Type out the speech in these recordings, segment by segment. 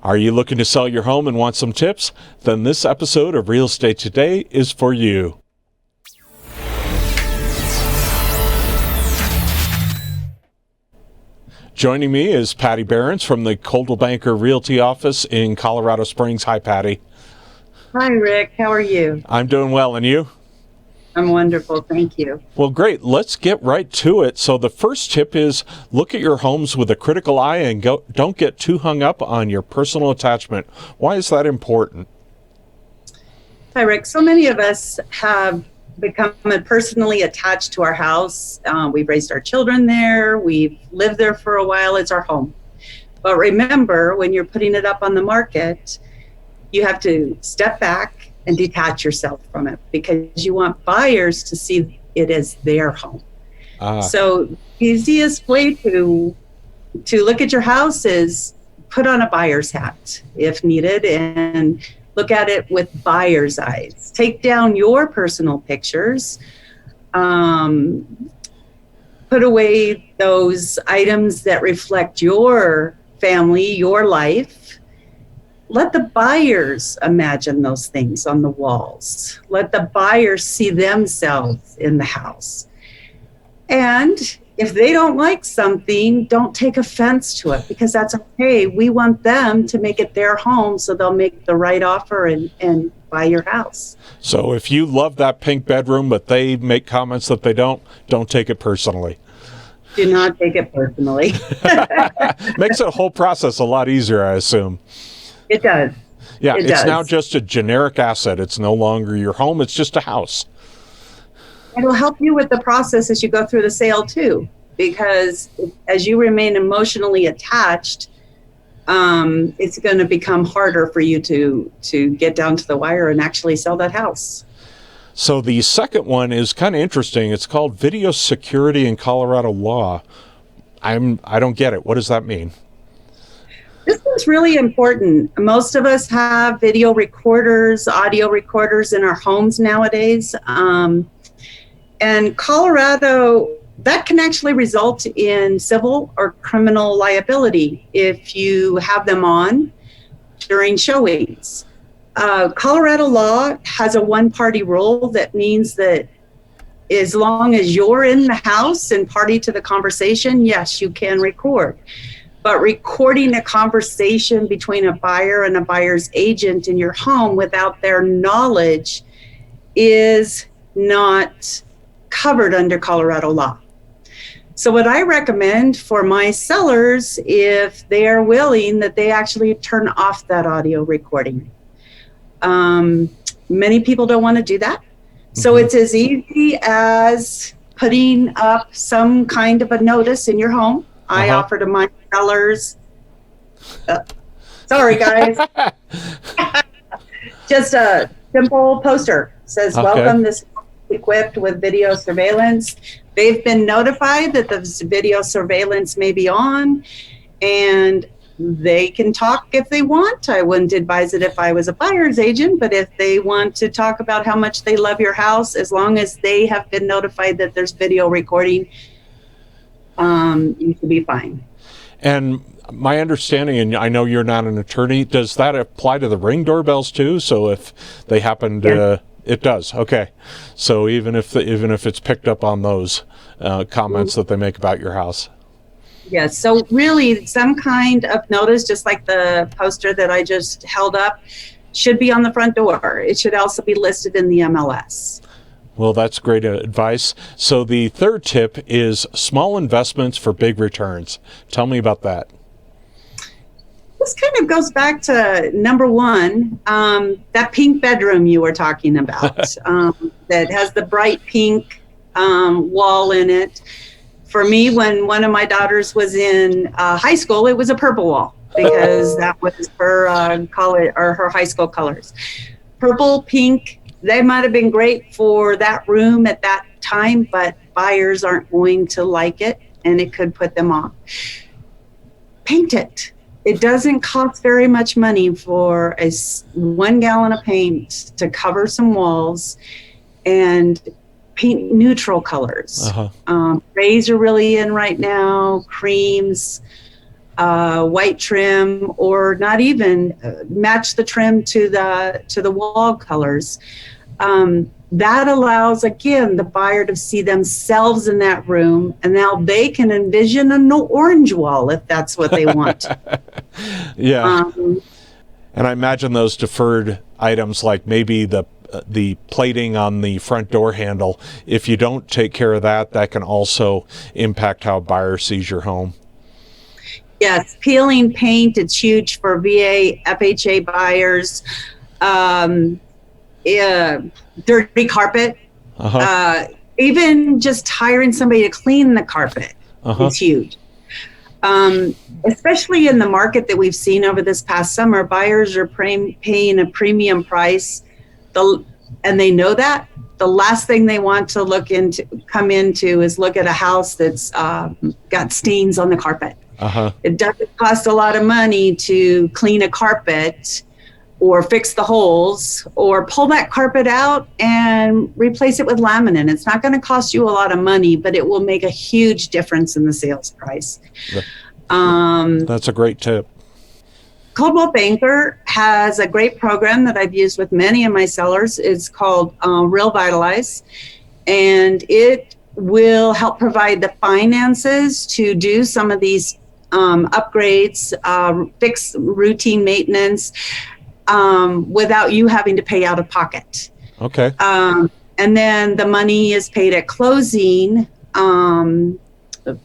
Are you looking to sell your home and want some tips? Then this episode of Real Estate Today is for you. Joining me is Patti Berens from the Coldwell Banker Realty office in Colorado Springs. Hi, Patti. Hi, Rick. How are you? I'm doing well, and you? I'm wonderful. Thank you. Well, great. Let's get right to it. So the first tip is look at your homes with a critical eye and don't get too hung up on your personal attachment. Why is that important? Hi, Rick. So many of us have become personally attached to our house. We've raised our children there. We've lived there for a while. It's our home. But remember, when you're putting it up on the market, you have to step back and detach yourself from it because you want buyers to see it as their home. So the easiest way to look at your house is put on a buyer's hat if needed and look at it with buyer's eyes. Take down your personal pictures. Put away those items that reflect your family, your life. Let the buyers imagine those things on the walls. Let the buyers see themselves in the house. And if they don't like something, don't take offense to it because that's okay. We want them to make it their home so they'll make the right offer and buy your house. So if you love that pink bedroom, but they make comments that they don't take it personally. Do not take it personally. Makes the whole process a lot easier, I assume. It does. Yeah, it's now just a generic asset. It's no longer your home. It's just a house. It'll help you with the process as you go through the sale, too, because as you remain emotionally attached, it's going to become harder for you to get down to the wire and actually sell that house. So the second one is kind of interesting. It's called video security in Colorado law. I don't get it. What does that mean? This is really important. Most of us have video recorders, audio recorders in our homes nowadays. And Colorado, that can actually result in civil or criminal liability if you have them on during showings. Colorado law has a one-party rule that means that as long as you're in the house and party to the conversation, yes, you can record. But recording a conversation between a buyer and a buyer's agent in your home without their knowledge is not covered under Colorado law. So what I recommend for my sellers, if they are willing, that they actually turn off that audio recording. Many people don't want to do that. So it's as easy as putting up some kind of a notice in your home. I offer to my sellers. Sorry, guys. Just a simple poster says, welcome, this is equipped with video surveillance. They've been notified that the video surveillance may be on and they can talk if they want. I wouldn't advise it if I was a buyer's agent, but if they want to talk about how much they love your house, as long as they have been notified that there's video recording, you should be fine. And my understanding, and I know you're not an attorney, does that apply to the Ring doorbells too? So if they happen to, it does. Okay. So even if it's picked up on those comments that they make about your house. Yes. So really, some kind of notice, just like the poster that I just held up, should be on the front door. It should also be listed in the MLS. Well, that's great advice. So the third tip is small investments for big returns. Tell me about that. This kind of goes back to number one, that pink bedroom you were talking about, that has the bright pink wall in it. For me, when one of my daughters was in high school, it was a purple wall because that was her college or her high school colors. Purple, pink. They might have been great for that room at that time, but buyers aren't going to like it, and it could put them off. Paint it. It doesn't cost very much money for 1 gallon of paint to cover some walls and paint neutral colors. Grays are really in right now, creams. white trim, or not even match the trim to the wall colors. That allows, again, the buyer to see themselves in that room, and now they can envision an orange wall if that's what they want. Yeah. And I imagine those deferred items, like maybe the plating on the front door handle, if you don't take care of that, that can also impact how a buyer sees your home. Yes, peeling paint, it's huge for VA, FHA buyers. Dirty carpet. Even just hiring somebody to clean the carpet is huge. Especially in the market that we've seen over this past summer, buyers are paying a premium price, and they know that. The last thing they want to come into is look at a house that's got stains on the carpet. It doesn't cost a lot of money to clean a carpet or fix the holes or pull that carpet out and replace it with laminate. It's not going to cost you a lot of money, but it will make a huge difference in the sales price. That's a great tip. Coldwell Banker has a great program that I've used with many of my sellers. It's called Real Vitalize, and it will help provide the finances to do some of these upgrades, fix routine maintenance, without you having to pay out of pocket. Okay. And then the money is paid at closing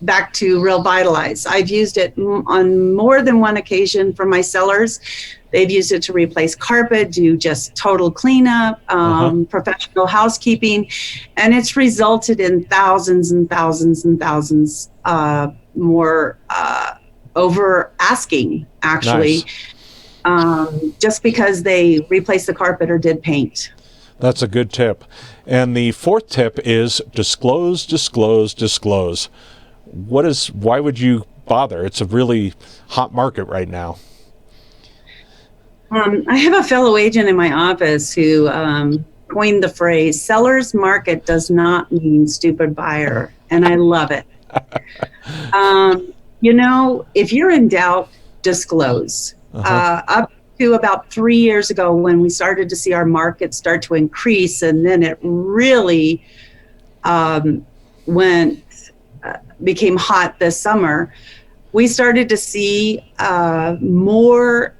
back to Real Vitalize. I've used it on more than one occasion for my sellers. They've used it to replace carpet, do just total cleanup, professional housekeeping, and it's resulted in thousands and thousands and thousands more over asking, actually. Nice. Just because they replaced the carpet or did paint. That's a good tip. And the fourth tip is disclose, disclose, disclose. Why would you bother? It's a really hot market right now. I have a fellow agent in my office who coined the phrase, seller's market does not mean stupid buyer. And I love it. If you're in doubt, disclose. Up to about 3 years ago, when we started to see our market start to increase, and then it really became hot this summer, we started to see more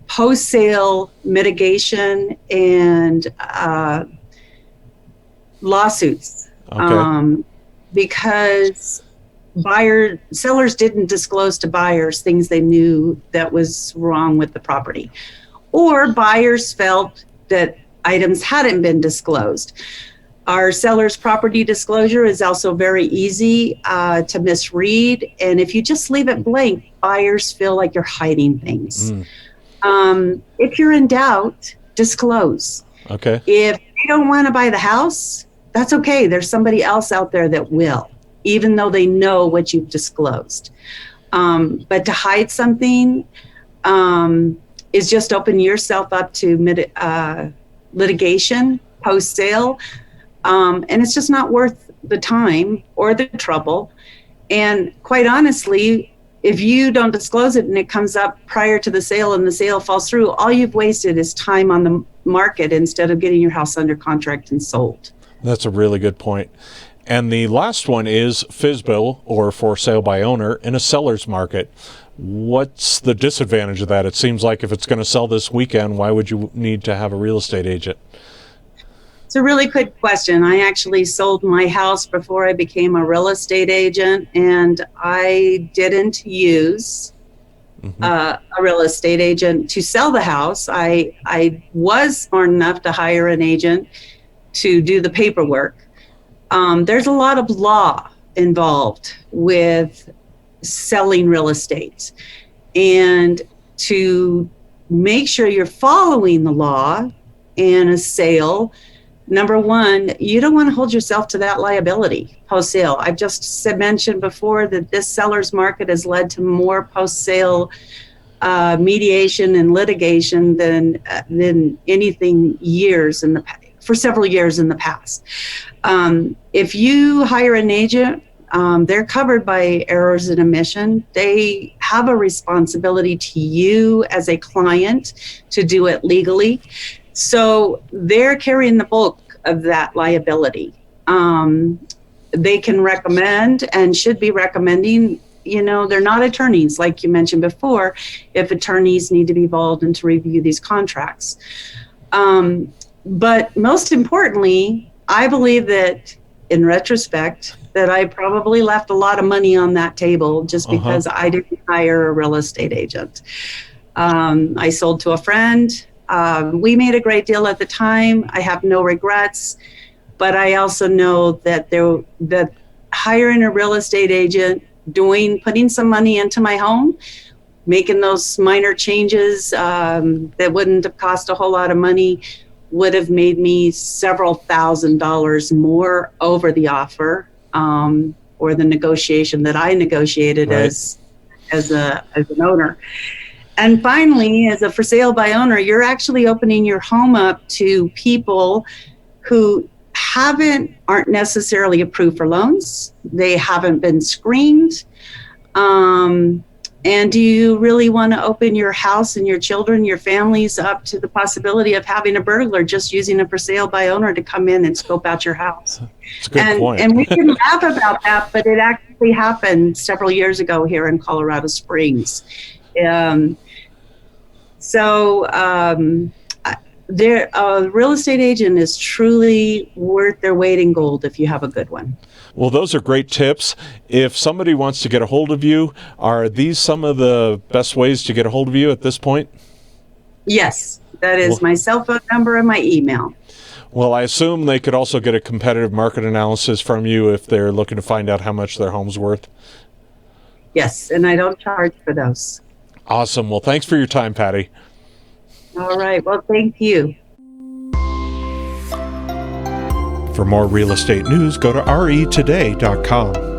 post-sale mitigation and lawsuits, because sellers didn't disclose to buyers things they knew that was wrong with the property, or buyers felt that items hadn't been disclosed. Our seller's property disclosure is also very easy to misread, and if you just leave it blank, buyers feel like you're hiding things. If you're in doubt, disclose. Okay. If you don't want to buy the house, that's okay. There's somebody else out there that will, even though they know what you've disclosed. But to hide something is just open yourself up to litigation post-sale, and it's just not worth the time or the trouble. And quite honestly, if you don't disclose it and it comes up prior to the sale and the sale falls through, all you've wasted is time on the market instead of getting your house under contract and sold. That's a really good point. And the last one is FSBO, or for sale by owner, in a seller's market. What's the disadvantage of that? It seems like if it's going to sell this weekend, why would you need to have a real estate agent? It's a really good question. I actually sold my house before I became a real estate agent, and I didn't use a real estate agent to sell the house. I was smart enough to hire an agent to do the paperwork. There's a lot of law involved with selling real estate, and to make sure you're following the law in a sale, number one, you don't want to hold yourself to that liability post-sale. I've just mentioned before that this seller's market has led to more post-sale mediation and litigation than anything for several years in the past. If you hire an agent, they're covered by errors and omission. They have a responsibility to you as a client to do it legally. So they're carrying the bulk of that liability. They can recommend and should be recommending, they're not attorneys, like you mentioned before, if attorneys need to be involved and to review these contracts. But most importantly, I believe that in retrospect, that I probably left a lot of money on that table just because I didn't hire a real estate agent. I sold to a friend. We made a great deal at the time. I have no regrets, but I also know that that hiring a real estate agent, putting some money into my home, making those minor changes that wouldn't have cost a whole lot of money, would have made me several $1,000s more over the offer or the negotiation that I negotiated as an owner. And finally, as a for sale by owner, you're actually opening your home up to people who aren't necessarily approved for loans. They haven't been screened. And do you really want to open your house and your children, your families up to the possibility of having a burglar just using a for sale by owner to come in and scope out your house? That's a good point. And we can laugh about that, but it actually happened several years ago here in Colorado Springs. A real estate agent is truly worth their weight in gold if you have a good one. Well, those are great tips. If somebody wants to get a hold of you, are these some of the best ways to get a hold of you at this point? Yes, that is my cell phone number and my email. Well, I assume they could also get a competitive market analysis from you if they're looking to find out how much their home's worth. Yes, and I don't charge for those. Awesome. Well, thanks for your time, Patti. All right. Well, thank you. For more real estate news, go to retoday.com.